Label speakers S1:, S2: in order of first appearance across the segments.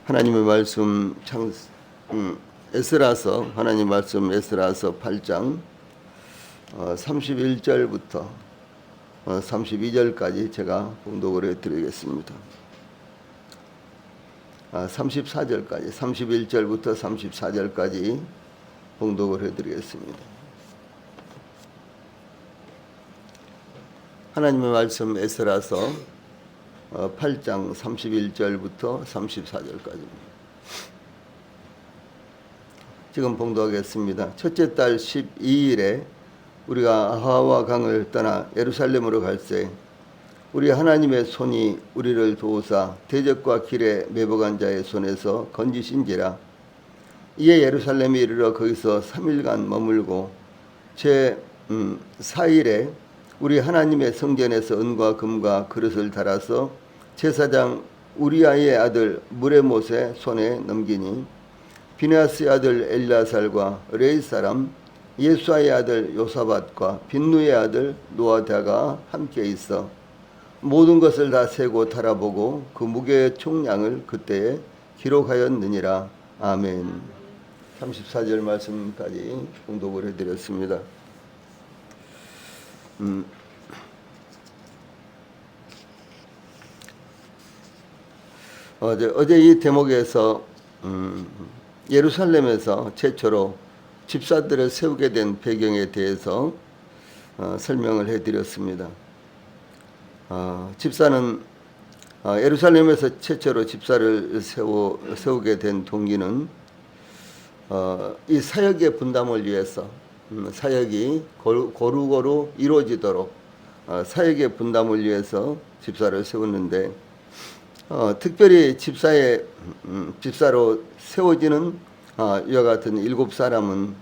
S1: 하나님의 말씀 에스라서 하나님 말씀 에스라서 8장 31절부터 32절까지 제가 봉독을 해드리겠습니다. 34절까지 31절부터 34절까지 봉독을 해드리겠습니다. 하나님의 말씀 에스라서 8장 31절부터 34절까지입니다. 지금 봉독하겠습니다. 첫째 달 12일에 우리가 아하와 강을 떠나 예루살렘으로 갈새 우리 하나님의 손이 우리를 도우사 대적과 길에 매복한 자의 손에서 건지신지라. 이에 예루살렘에 이르러 거기서 3일간 머물고 제 4일에 우리 하나님의 성전에서 은과 금과 그릇을 달아서 제사장 우리아의 아들 무레못의 손에 넘기니 비느하스의 아들 엘리아살과 레위 사람 예수아의 아들 요사밧과 빈누의 아들 노아다가 함께 있어 모든 것을 다 세고 달아보고 그 무게의 총량을 그때에 기록하였느니라. 아멘. 34절 말씀까지 봉독을 해드렸습니다. 어제 이 대목에서 예루살렘에서 최초로 집사들을 세우게 된 배경에 대해서 설명을 해드렸습니다. 집사는 예루살렘에서 최초로 집사를 세우게 된 동기는 이 사역의 분담을 위해서 사역이 고루고루 이루어지도록 사역의 분담을 위해서 집사를 세웠는데 특별히 집사로 세워지는 이와 같은 7사람은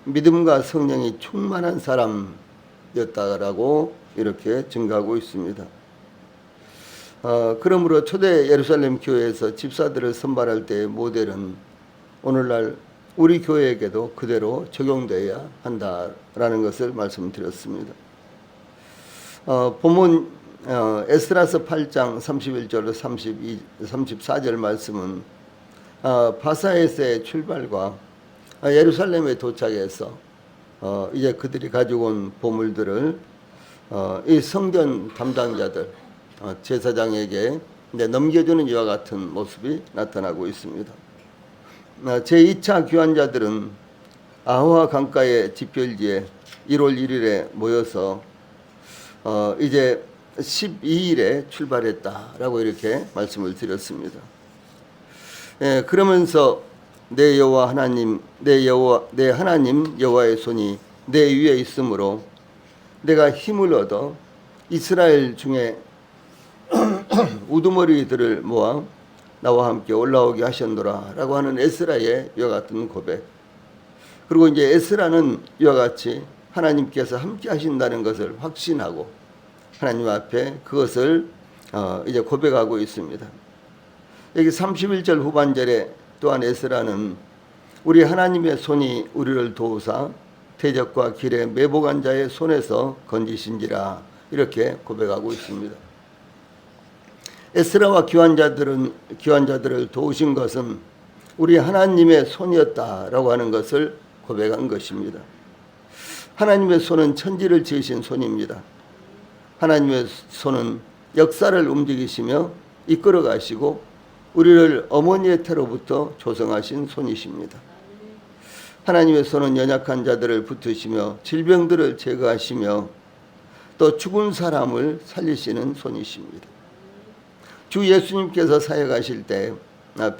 S1: 믿음과 성령이 충만한 사람이었다라고 이렇게 증가하고 있습니다. 그러므로 초대 예루살렘 교회에서 집사들을 선발할 때의 모델은 오늘날 우리 교회에게도 그대로 적용되어야 한다라는 것을 말씀드렸습니다. 본문 에스라서 8장 31절로 34절 말씀은 바사에서의 출발과 예루살렘에 도착해서 이제 그들이 가지고 온 보물들을 이 성전 담당자들 제사장에게 넘겨주는 이와 같은 모습이 나타나고 있습니다. 제2차 귀환자들은 아하 강가의 집결지에 1월 1일에 모여서 이제 12일에 출발했다라고 이렇게 말씀을 드렸습니다. 그러면서 내 하나님 여호와의 손이 내 위에 있으므로 내가 힘을 얻어 이스라엘 중에 우두머리들을 모아 나와 함께 올라오게 하셨노라 라고 하는 에스라의 이와 같은 고백. 그리고 이제 에스라는 이와 같이 하나님께서 함께 하신다는 것을 확신하고 하나님 앞에 그것을 이제 고백하고 있습니다. 여기 31절 후반절에 또한 에스라는 우리 하나님의 손이 우리를 도우사 대적과 길에 매복한 자의 손에서 건지신지라 이렇게 고백하고 있습니다. 에스라와 귀환자들을 도우신 것은 우리 하나님의 손이었다라고 하는 것을 고백한 것입니다. 하나님의 손은 천지를 지으신 손입니다. 하나님의 손은 역사를 움직이시며 이끌어 가시고 우리를 어머니의 태로부터 조성하신 손이십니다. 하나님의 손은 연약한 자들을 붙으시며 질병들을 제거하시며 또 죽은 사람을 살리시는 손이십니다. 주 예수님께서 사역하실 때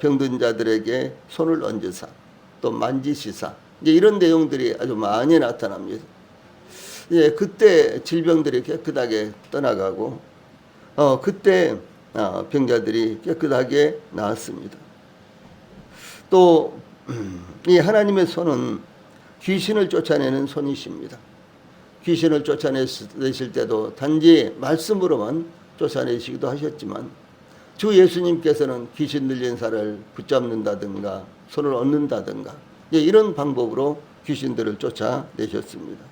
S1: 병든 자들에게 손을 얹으사 또 만지시사 이런 내용들이 아주 많이 나타납니다. 그때 질병들이 깨끗하게 떠나가고 그때 병자들이 깨끗하게 나았습니다. 또 이 하나님의 손은 귀신을 쫓아내는 손이십니다. 귀신을 쫓아내실 때도 단지 말씀으로만 쫓아내시기도 하셨지만 주 예수님께서는 귀신 들린 사를 붙잡는다든가 손을 얹는다든가 이런 방법으로 귀신들을 쫓아내셨습니다.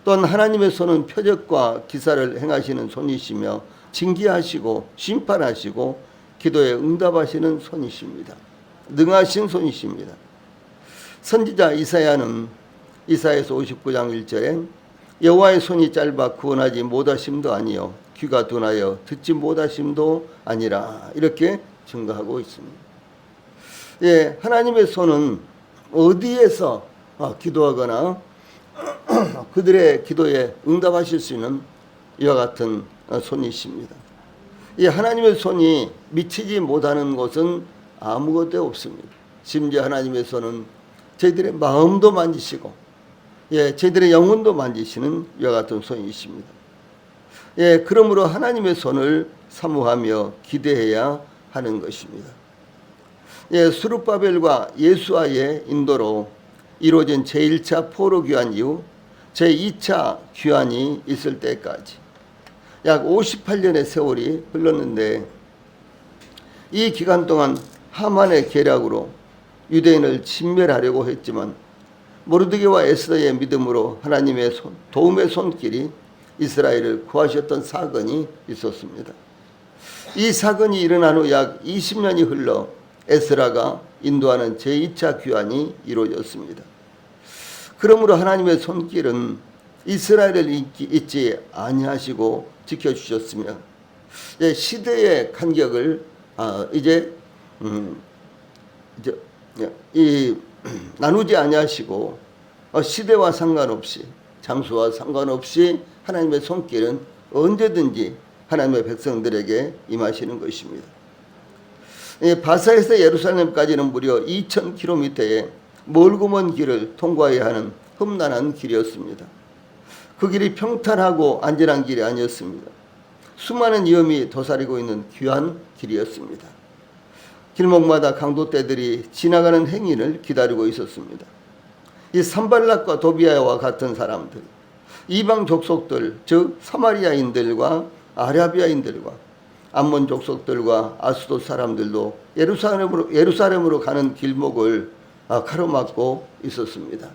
S1: 또한 하나님의 손은 표적과 기사를 행하시는 손이시며 징계하시고 심판하시고 기도에 응답하시는 손이십니다. 능하신 손이십니다. 선지자 이사야는 이사야서 59장 1절에 여호와의 손이 짧아 구원하지 못하심도 아니요 귀가 둔하여 듣지 못하심도 아니라 이렇게 증거하고 있습니다. 예, 하나님의 손은 어디에서 기도하거나 그들의 기도에 응답하실 수 있는 이와 같은 손이십니다. 이 하나님의 손이 미치지 못하는 곳은 아무것도 없습니다. 심지어 하나님의 손은 저희들의 마음도 만지시고, 예, 저희들의 영혼도 만지시는 이와 같은 손이십니다. 예, 그러므로 하나님의 손을 사모하며 기대해야 하는 것입니다. 예, 수룹바벨과 예수아의 인도로 이루어진 제1차 포로 귀환 이후 제2차 귀환이 있을 때까지 약 58년의 세월이 흘렀는데, 이 기간 동안 하만의 계략으로 유대인을 진멸하려고 했지만 모르드게와 에스더의 믿음으로 하나님의 도움의 손길이 이스라엘을 구하셨던 사건이 있었습니다. 이 사건이 일어난 후 약 20년이 흘러 에스라가 인도하는 제2차 귀환이 이루어졌습니다. 그러므로 하나님의 손길은 이스라엘을 잊지 아니하시고 지켜주셨으며, 시대의 간격을 나누지 아니하시고 시대와 상관없이 장소와 상관없이 하나님의 손길은 언제든지 하나님의 백성들에게 임하시는 것입니다. 바사에서 예루살렘까지는 무려 2000km의 멀고 먼 길을 통과해야 하는 험난한 길이었습니다. 그 길이 평탄하고 안전한 길이 아니었습니다. 수많은 위험이 도사리고 있는 귀한 길이었습니다. 길목마다 강도떼들이 지나가는 행인을 기다리고 있었습니다. 이 산발락과 도비아와 같은 사람들, 이방 족속들, 즉 사마리아인들과 아라비아인들과 암몬 족속들과 아수도 사람들도 예루살렘으로 가는 길목을 가로막고 있었습니다.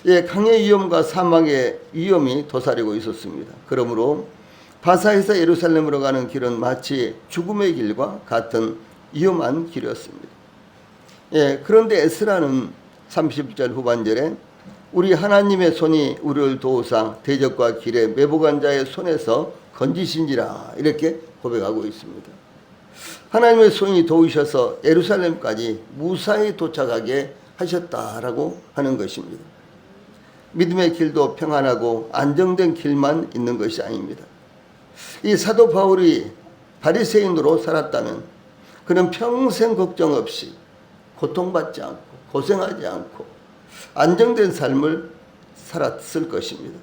S1: 예, 강의 위험과 사망의 위험이 도사리고 있었습니다. 그러므로 바사에서 예루살렘으로 가는 길은 마치 죽음의 길과 같은 위험한 길이었습니다. 예, 그런데 에스라는 30절 후반절에 우리 하나님의 손이 우리를 도우사 대적과 길에 매복한 자의 손에서 건지신지라 이렇게 고백하고 있습니다. 하나님의 손이 도우셔서 예루살렘까지 무사히 도착하게 하셨다라고 하는 것입니다. 믿음의 길도 평안하고 안정된 길만 있는 것이 아닙니다. 이 사도 바울이 바리새인으로 살았다면 그는 평생 걱정 없이 고통받지 않고 고생하지 않고 안정된 삶을 살았을 것입니다.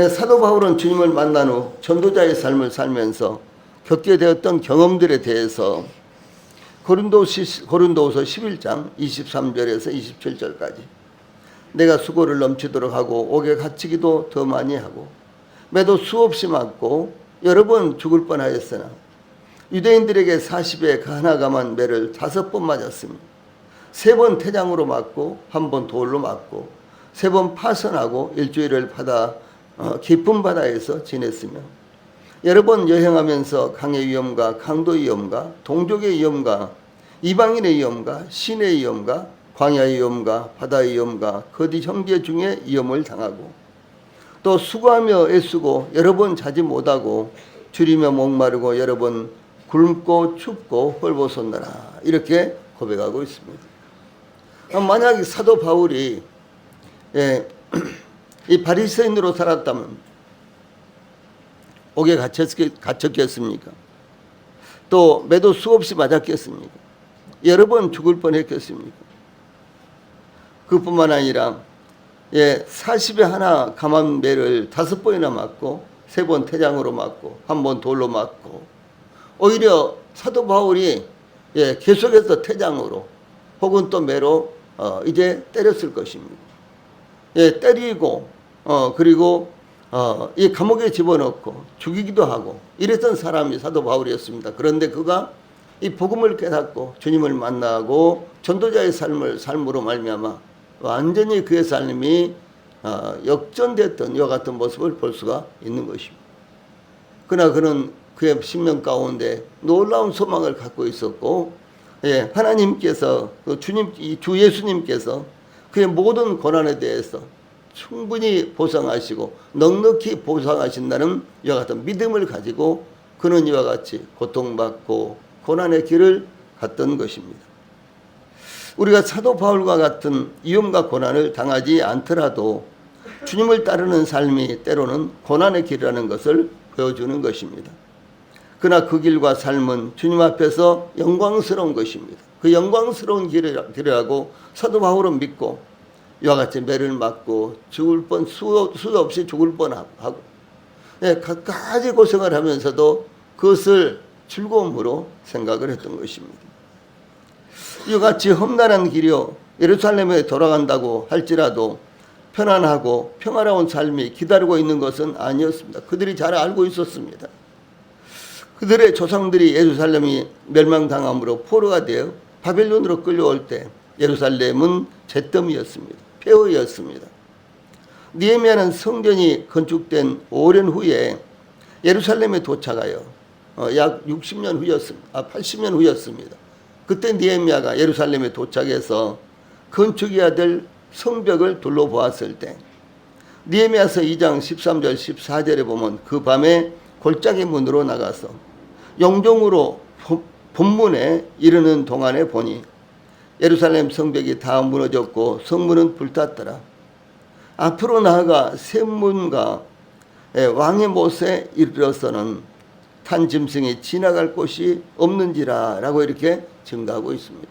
S1: 사도 바울은 주님을 만난 후 전도자의 삶을 살면서 겪게 되었던 경험들에 대해서 고린도후서 11장 23절에서 27절까지 내가 수고를 넘치도록 하고 옥에 갇히기도 더 많이 하고 매도 수없이 맞고 여러 번 죽을 뻔하였으나 유대인들에게 40에 가나감한 매를 5번 맞았으며 3번 태장으로 맞고 1번 돌로 맞고 3번 파선하고 일주일을 깊은 바다에서 지냈으며 여러 번 여행하면서 강의 위험과 강도 위험과 동족의 위험과 이방인의 위험과 신의 위험과 광야의 위험과 바다의 위험과 거디 형제 중에 위험을 당하고 또 수고하며 애쓰고 여러 번 자지 못하고 줄이며 목마르고 여러 번 굶고 춥고 헐벗었노라 이렇게 고백하고 있습니다. 만약 사도 바울이 이 바리새인으로 살았다면 옥에 갇혔겠습니까? 또 매도 수없이 맞았겠습니까? 여러 번 죽을 뻔했겠습니까? 그뿐만 아니라 40에 하나 감한 매를 5번이나 맞고 3번 태장으로 맞고 1번 돌로 맞고 오히려 사도 바울이 계속해서 태장으로 혹은 또 매로 이제 때렸을 것입니다. 때리고 그리고 이 감옥에 집어넣고 죽이기도 하고 이랬던 사람이 사도 바울이었습니다. 그런데 그가 이 복음을 깨닫고 주님을 만나고 전도자의 삶으로 말미암아 완전히 그의 삶이 역전됐던 이와 같은 모습을 볼 수가 있는 것입니다. 그러나 그는 그의 신명 가운데 놀라운 소망을 갖고 있었고, 예, 하나님께서 주 예수님께서 그의 모든 고난에 대해서 충분히 보상하시고 넉넉히 보상하신다는 이와 같은 믿음을 가지고 그는 이와 같이 고통받고 고난의 길을 갔던 것입니다. 우리가 사도 바울과 같은 위험과 고난을 당하지 않더라도 주님을 따르는 삶이 때로는 고난의 길이라는 것을 보여주는 것입니다. 그러나 그 길과 삶은 주님 앞에서 영광스러운 것입니다. 그 영광스러운 길이라고 사도 바울은 믿고 이와 같이 매를 맞고 죽을 뻔 수도 없이 죽을 뻔하고, 예, 갖가지 고생을 하면서도 그것을 즐거움으로 생각을 했던 것입니다. 이와 같이 험난한 길이요 예루살렘에 돌아간다고 할지라도 편안하고 평화로운 삶이 기다리고 있는 것은 아니었습니다. 그들이 잘 알고 있었습니다. 그들의 조상들이 예루살렘이 멸망당함으로 포로가 되어 바벨론으로 끌려올 때 예루살렘은 잿더미였습니다. 폐허였습니다. 느헤미야는 성전이 건축된 오랜 후에 예루살렘에 도착하여 약 60년 후였습니다. 80년 후였습니다. 그때 느헤미야가 예루살렘에 도착해서 건축해야 될 성벽을 둘러보았을 때 느헤미야서 2장 13절 14절에 보면 그 밤에 골짜기 문으로 나가서 영종으로 본문에 이르는 동안에 보니 예루살렘 성벽이 다 무너졌고 성문은 불탔더라. 앞으로 나아가 샘문과 왕의 못에 이르러서는 탄 짐승이 지나갈 곳이 없는지라 라고 이렇게 증가하고 있습니다.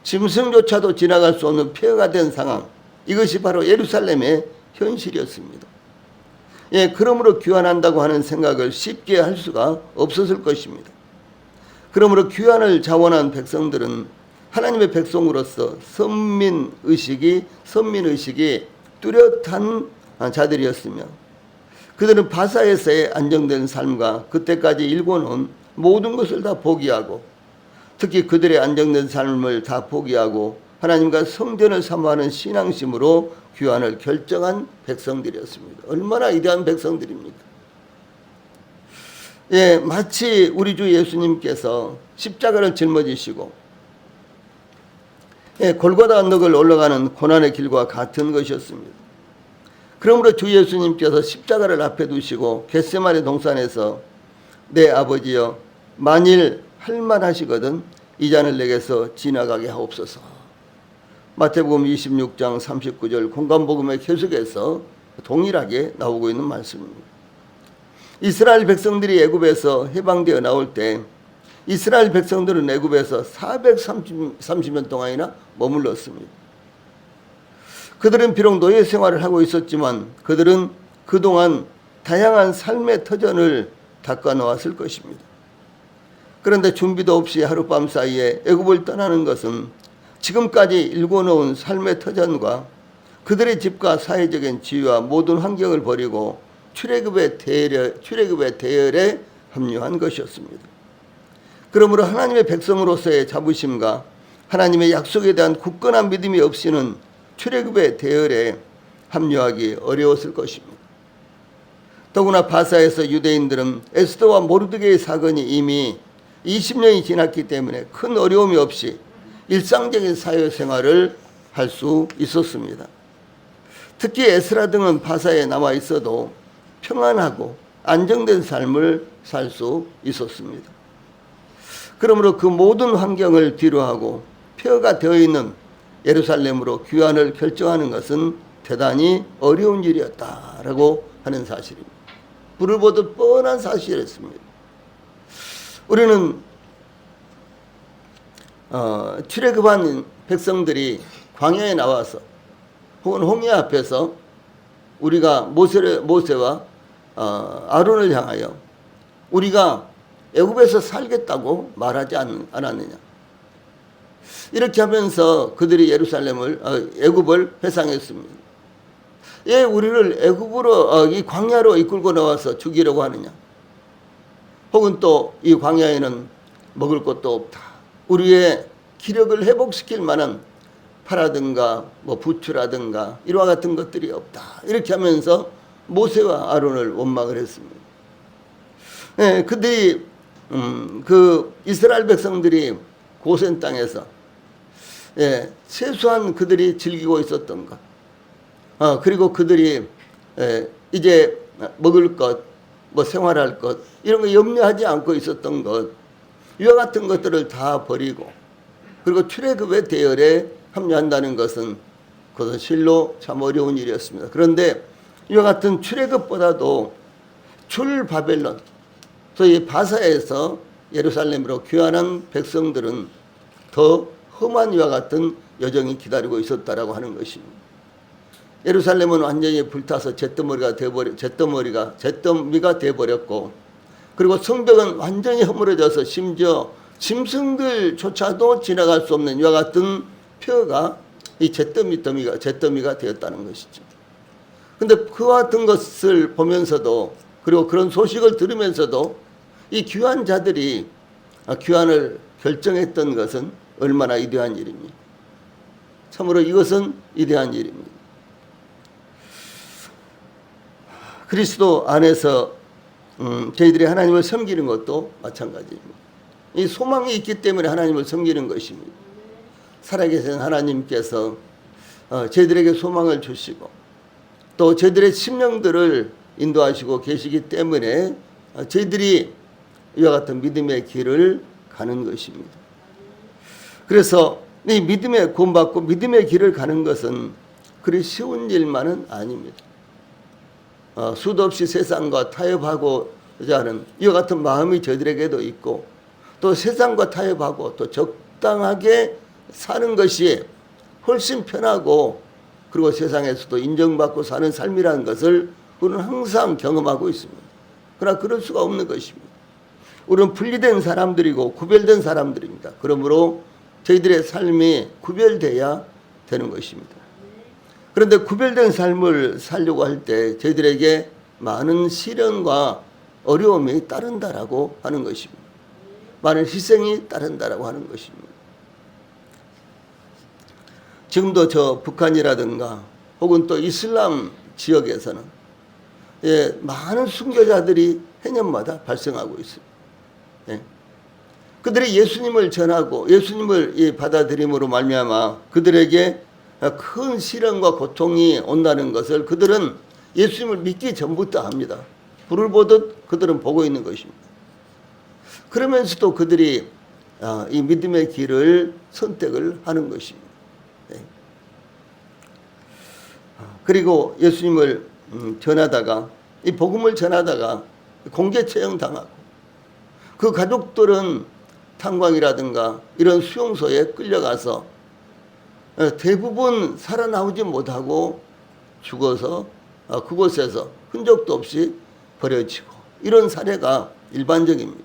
S1: 짐승조차도 지나갈 수 없는 폐허가 된 상황, 이것이 바로 예루살렘의 현실이었습니다. 예, 그러므로 귀환한다고 하는 생각을 쉽게 할 수가 없었을 것입니다. 그러므로 귀환을 자원한 백성들은 하나님의 백성으로서 선민의식이 뚜렷한 자들이었으며 그들은 바사에서의 안정된 삶과 그때까지 일궈놓은 모든 것을 다 포기하고 특히 그들의 안정된 삶을 다 포기하고 하나님과 성전을 사모하는 신앙심으로 귀환을 결정한 백성들이었습니다. 얼마나 위대한 백성들입니까? 예, 마치 우리 주 예수님께서 십자가를 짊어지시고 골고다 언덕을 올라가는 고난의 길과 같은 것이었습니다. 그러므로 주 예수님께서 십자가를 앞에 두시고 겟세마네 동산에서 내 아버지여 만일 할만하시거든 이 잔을 내게서 지나가게 하옵소서. 마태복음 26장 39절 공간복음의 계속해서 동일하게 나오고 있는 말씀입니다. 이스라엘 백성들이 애굽에서 해방되어 나올 때 이스라엘 백성들은 애굽에서 430년 동안이나 머물렀습니다. 그들은 비록 노예 생활을 하고 있었지만 그들은 그동안 다양한 삶의 터전을 닦아 놓았을 것입니다. 그런데 준비도 없이 하룻밤 사이에 애굽을 떠나는 것은 지금까지 일궈놓은 삶의 터전과 그들의 집과 사회적인 지위와 모든 환경을 버리고 출애굽의 대열에 합류한 것이었습니다. 그러므로 하나님의 백성으로서의 자부심과 하나님의 약속에 대한 굳건한 믿음이 없이는 출애굽의 대열에 합류하기 어려웠을 것입니다. 더구나 바사에서 유대인들은 에스더와 모르드게의 사건이 이미 20년이 지났기 때문에 큰 어려움이 없이 일상적인 사회생활을 할 수 있었습니다. 특히 에스라 등은 바사에 남아 있어도 평안하고 안정된 삶을 살 수 있었습니다. 그러므로 그 모든 환경을 뒤로하고 폐허가 되어 있는 예루살렘으로 귀환을 결정하는 것은 대단히 어려운 일이었다라고 하는 사실입니다. 불을 보듯 뻔한 사실이었습니다. 우리는 출애굽한 백성들이 광야에 나와서 혹은 홍해 앞에서 우리가 모세와 아론을 향하여 우리가 애굽에서 살겠다고 말하지 않았느냐. 이렇게 하면서 그들이 애굽을 회상했습니다. 왜 우리를 애굽으로 이 광야로 이끌고 나와서 죽이려고 하느냐. 혹은 또 이 광야에는 먹을 것도 없다. 우리의 기력을 회복시킬 만한 파라든가 부추라든가 이와 같은 것들이 없다. 이렇게 하면서 모세와 아론을 원망을 했습니다. 예, 그들이 그 이스라엘 백성들이 고센 땅에서 예, 최소한 그들이 즐기고 있었던 것, 그리고 그들이 이제 먹을 것, 뭐 생활할 것 이런 거 염려하지 않고 있었던 것, 이와 같은 것들을 다 버리고 그리고 출애굽의 대열에 합류한다는 것은 그것은 실로 참 어려운 일이었습니다. 그런데 이와 같은 출애굽보다도 출 바벨론, 소위 바사에서 예루살렘으로 귀환한 백성들은 더 험한 이와 같은 여정이 기다리고 있었다라고 하는 것입니다. 예루살렘은 완전히 불타서 잿더미가 되어버렸고, 그리고 성벽은 완전히 허물어져서 심지어 짐승들조차도 지나갈 수 없는 이와 같은 표가 이 잿더미가 되었다는 것이죠. 근데 그와 같은 것을 보면서도, 그리고 그런 소식을 들으면서도 이 귀한 자들이 귀환을 결정했던 것은 얼마나 위대한 일입니까? 참으로 이것은 위대한 일입니다. 그리스도 안에서 저희들이 하나님을 섬기는 것도 마찬가지입니다. 이 소망이 있기 때문에 하나님을 섬기는 것입니다. 살아계신 하나님께서 저희들에게 소망을 주시고 또 저희들의 심령들을 인도하시고 계시기 때문에 저희들이 이와 같은 믿음의 길을 가는 것입니다. 그래서 이 믿음에 구원받고 믿음의 길을 가는 것은 그리 쉬운 일만은 아닙니다. 수도 없이 세상과 타협하고자 하는 이와 같은 마음이 저희들에게도 있고, 또 세상과 타협하고 또 적당하게 사는 것이 훨씬 편하고, 그리고 세상에서도 인정받고 사는 삶이라는 것을 우리는 항상 경험하고 있습니다. 그러나 그럴 수가 없는 것입니다. 우리는 분리된 사람들이고 구별된 사람들입니다. 그러므로 저희들의 삶이 구별돼야 되는 것입니다. 그런데 구별된 삶을 살려고 할 때 저희들에게 많은 시련과 어려움이 따른다라고 하는 것입니다. 많은 희생이 따른다라고 하는 것입니다. 지금도 저 북한이라든가 혹은 또 이슬람 지역에서는 많은 순교자들이 해년마다 발생하고 있습니다. 그들이 예수님을 전하고 예수님을 받아들임으로 말미암아 그들에게 큰 시련과 고통이 온다는 것을 그들은 예수님을 믿기 전부터 합니다. 불을 보듯 그들은 보고 있는 것입니다. 그러면서도 그들이 이 믿음의 길을 선택을 하는 것입니다. 그리고 예수님을 전하다가, 이 복음을 전하다가 공개 처형당하고, 그 가족들은 탄광이라든가 이런 수용소에 끌려가서 대부분 살아나오지 못하고 죽어서 그곳에서 흔적도 없이 버려지고, 이런 사례가 일반적입니다.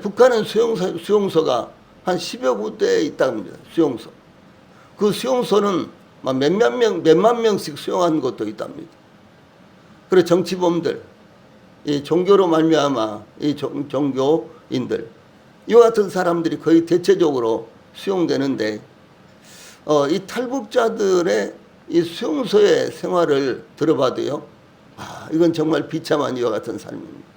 S1: 북한은 수용소가 한 10여 군데 있다고 합니다. 수용소. 그 수용소는 몇만 명씩 수용하는 것도 있답니다. 그리고 정치범들, 이 종교로 말미암아 이 종교인들, 이와 같은 사람들이 거의 대체적으로 수용되는데, 이 탈북자들의 이 수용소의 생활을 들어봐도요, 이건 정말 비참한 이와 같은 삶입니다.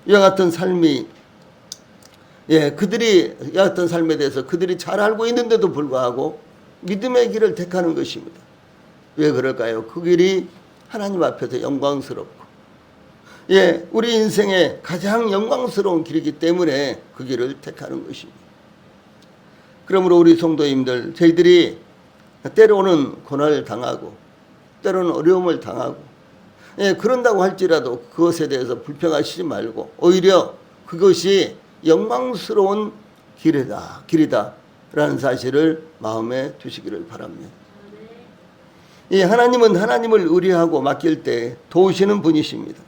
S1: 이와 같은 삶이, 그들이 이와 같은 삶에 대해서 그들이 잘 알고 있는데도 불구하고 믿음의 길을 택하는 것입니다. 왜 그럴까요? 그 길이 하나님 앞에서 영광스럽고, 우리 인생의 가장 영광스러운 길이기 때문에 그 길을 택하는 것입니다. 그러므로 우리 성도님들, 저희들이 때로는 고난을 당하고 때로는 어려움을 당하고, 그런다고 할지라도 그것에 대해서 불평하시지 말고 오히려 그것이 영광스러운 길이다 라는 사실을 마음에 두시기를 바랍니다. 하나님은 하나님을 의뢰하고 맡길 때 도우시는 분이십니다.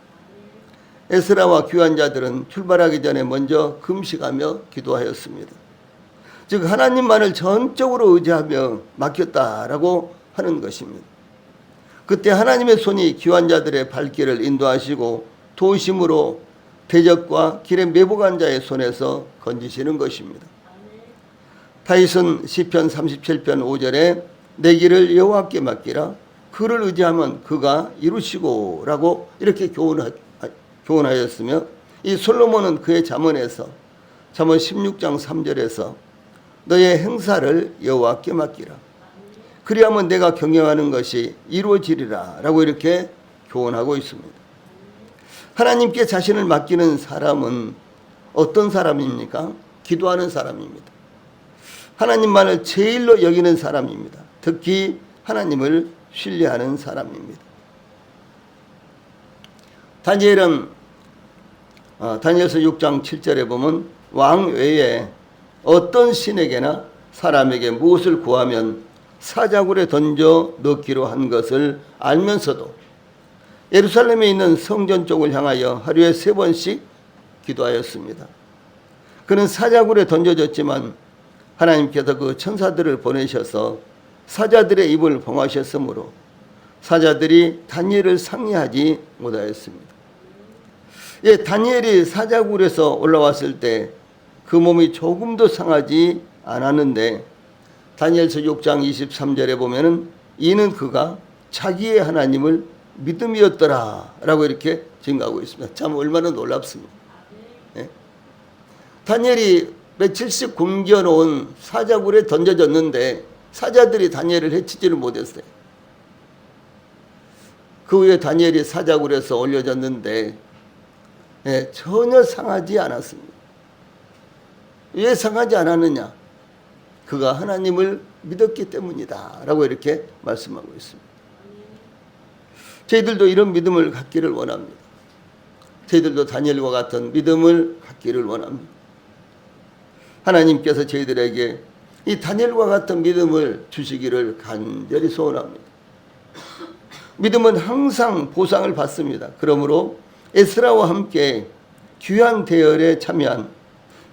S1: 에스라와 귀한 자들은 출발하기 전에 먼저 금식하며 기도하였습니다. 즉 하나님만을 전적으로 의지하며 맡겼다라고 하는 것입니다. 그때 하나님의 손이 귀한 자들의 발길을 인도하시고 도우심으로 대적과 길에 매복한 자의 손에서 건지시는 것입니다. 다윗은 시편 37편 5절에 내 길을 여호와께 맡기라, 그를 의지하면 그가 이루시고 라고 이렇게 교훈하였으며 이 솔로몬은 그의 잠언에서 잠언 16장 3절에서 너의 행사를 여호와께 맡기라. 그리하면 내가 경영하는 것이 이루어지리라 라고 이렇게 교훈하고 있습니다. 하나님께 자신을 맡기는 사람은 어떤 사람입니까? 기도하는 사람입니다. 하나님만을 제일로 여기는 사람입니다. 특히 하나님을 신뢰하는 사람입니다. 다니엘은 다니엘서 6장 7절에 보면 왕 외에 어떤 신에게나 사람에게 무엇을 구하면 사자굴에 던져 넣기로 한 것을 알면서도 예루살렘에 있는 성전 쪽을 향하여 하루에 3번씩 기도하였습니다. 그는 사자굴에 던져졌지만 하나님께서 그 천사들을 보내셔서 사자들의 입을 봉하셨으므로 사자들이 다니엘을 상해하지 못하였습니다. 예, 다니엘이 사자굴에서 올라왔을 때 그 몸이 조금도 상하지 않았는데 다니엘서 6장 23절에 보면은 이는 그가 자기의 하나님을 믿음이었더라 라고 이렇게 증가하고 있습니다. 참 얼마나 놀랍습니다. 예? 다니엘이 며칠씩 굶겨놓은 사자굴에 던져졌는데 사자들이 다니엘을 해치지를 못했어요. 그 후에 다니엘이 사자굴에서 올려졌는데 전혀 상하지 않았습니다. 왜 상하지 않았느냐? 그가 하나님을 믿었기 때문이다 라고 이렇게 말씀하고 있습니다. 저희들도 이런 믿음을 갖기를 원합니다. 저희들도 다니엘과 같은 믿음을 갖기를 원합니다. 하나님께서 저희들에게 이 다니엘과 같은 믿음을 주시기를 간절히 소원합니다. 믿음은 항상 보상을 받습니다. 그러므로 에스라와 함께 귀한 대열에 참여한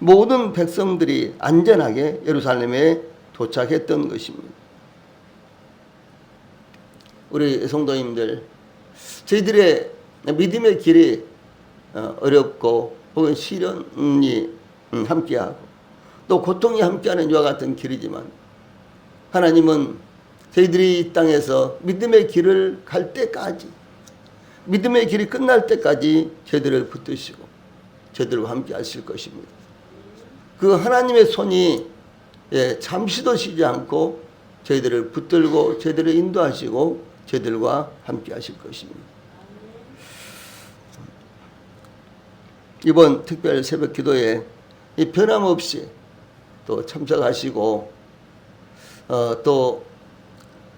S1: 모든 백성들이 안전하게 예루살렘에 도착했던 것입니다. 우리 성도님들, 저희들의 믿음의 길이 어렵고 혹은 시련이 함께하고 또 고통이 함께하는 이와 같은 길이지만 하나님은 저희들이 이 땅에서 믿음의 길을 갈 때까지, 믿음의 길이 끝날 때까지 저희들을 붙드시고 저희들과 함께 하실 것입니다. 그 하나님의 손이 잠시도 쉬지 않고 저희들을 붙들고 저희들을 인도하시고 저희들과 함께 하실 것입니다. 이번 특별 새벽 기도에 변함없이 또 참석하시고 또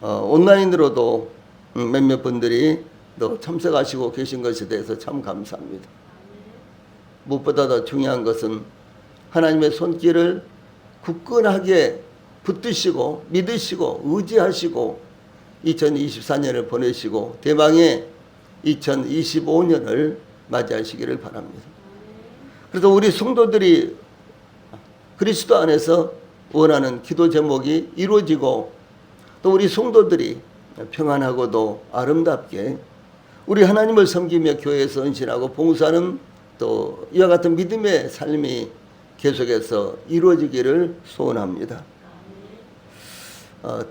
S1: 온라인으로도 몇몇 분들이 또 참석하시고 계신 것에 대해서 참 감사합니다. 무엇보다 더 중요한 것은 하나님의 손길을 굳건하게 붙드시고 믿으시고 의지하시고 2024년을 보내시고 대망의 2025년을 맞이하시기를 바랍니다. 그래서 우리 성도들이 그리스도 안에서 원하는 기도 제목이 이루어지고 또 우리 성도들이 평안하고도 아름답게 우리 하나님을 섬기며 교회에서 헌신하고 봉사하는 또 이와 같은 믿음의 삶이 계속해서 이루어지기를 소원합니다.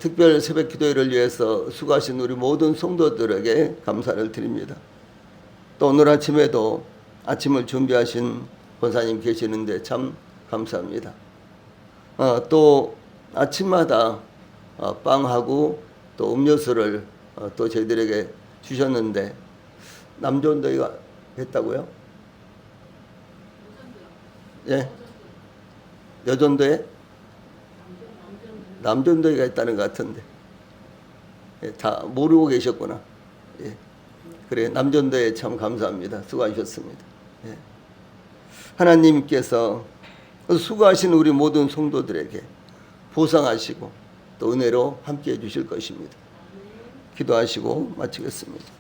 S1: 특별 새벽 기도회를 위해서 수고하신 우리 모든 성도들에게 감사를 드립니다. 또 오늘 아침에도 아침을 준비하신 권사님 계시는데 참 감사합니다. 또 아침마다 빵하고 또 음료수를 또 저희들에게 주셨는데 남존도가 했다고요? 예. 여전도에? 남전도회가 있다는 것 같은데 다 모르고 계셨구나. 예. 그래, 남전도회 참 감사합니다. 수고하셨습니다. 예. 하나님께서 수고하신 우리 모든 성도들에게 보상하시고 또 은혜로 함께해 주실 것입니다. 기도하시고 마치겠습니다.